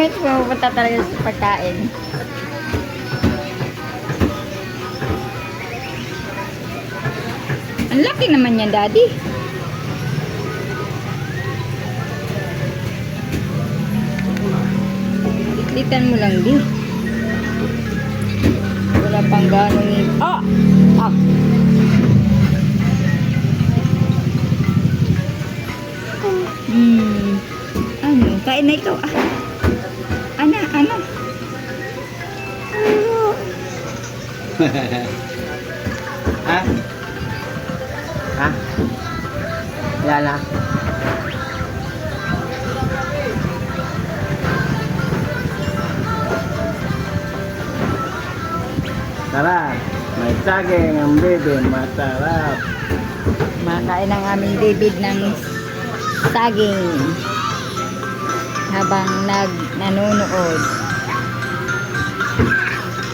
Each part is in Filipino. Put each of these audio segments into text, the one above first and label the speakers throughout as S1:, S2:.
S1: point pupunta talaga sa pagkain. Ang laki naman yan, Daddy. Itlitan mo lang, di. Wala pang ganong Ah! Ah! Ano? Kain na ikaw, ah. Ana, ana.
S2: Ha? Ha? Lala. Tara, may saging ang bebe, masarap.
S1: Makain ang aming David ng saging habang nanonood.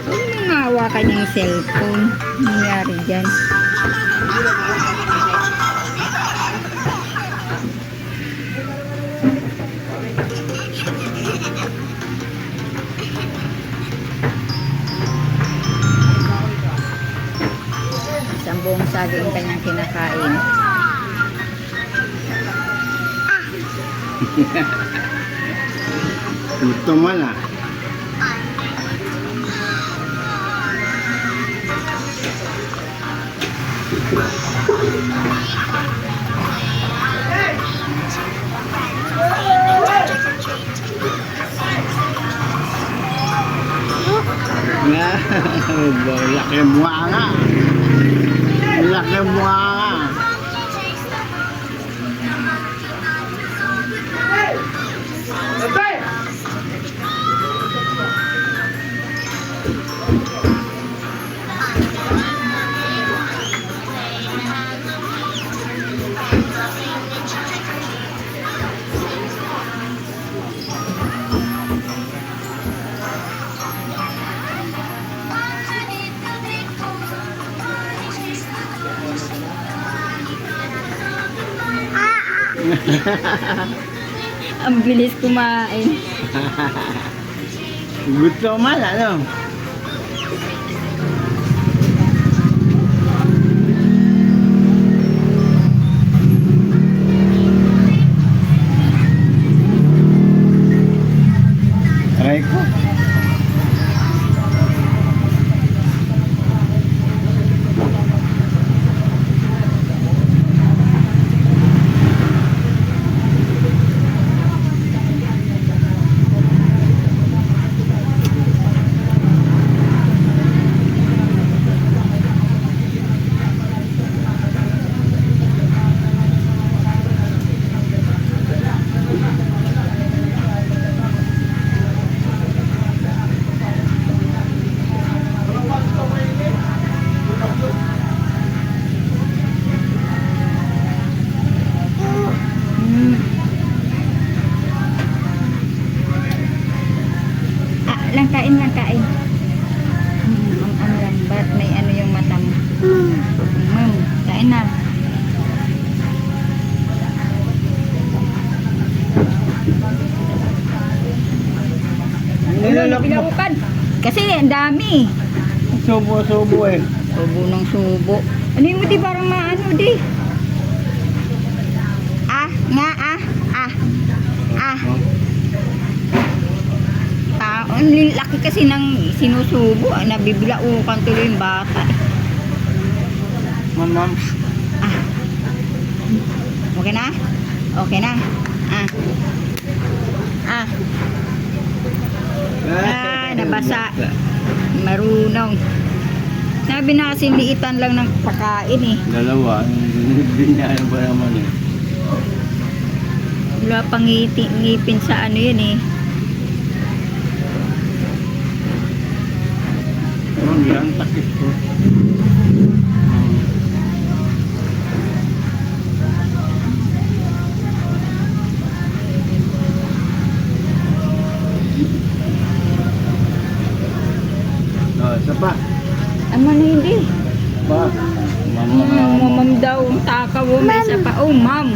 S1: Huwag mo nga hawakan yung cellphone. Nangyari dyan. Isang buong saging ang kanyang kinakain.
S2: Gusto mo na. Laki buha nga. Laki buha nga.
S1: Ang bilis kumain.
S2: Gusto man, ano? Aray ko.
S1: Lang kain. Ang lambat. May ano yung mata mo. Ma'am, kain na. Nilalakbukan. Kasi ang dami.
S2: Subo-subo eh.
S1: Subo ng subo. Ano yung di parang maano di? Ah, nga ah. Ah. Ah. Ang laki kasi ng sinusubo. Nabibilaukan tuloy yung bata.
S2: Ma'am.
S1: Ah. Okay na? Okay na. Ah. Ah. Ah, nabasa. Marunong. Sabi na kasi liitan lang ng pagkain eh.
S2: Dalawa. Hindi niya ba naman eh.
S1: Wala pang ngipin sa ano yun eh.
S2: Yan, takip ko. Isa pa.
S1: Ano na hindi?
S2: Pa.
S1: Mamam daw. Takaw. May isa pa. Oh, ma'am.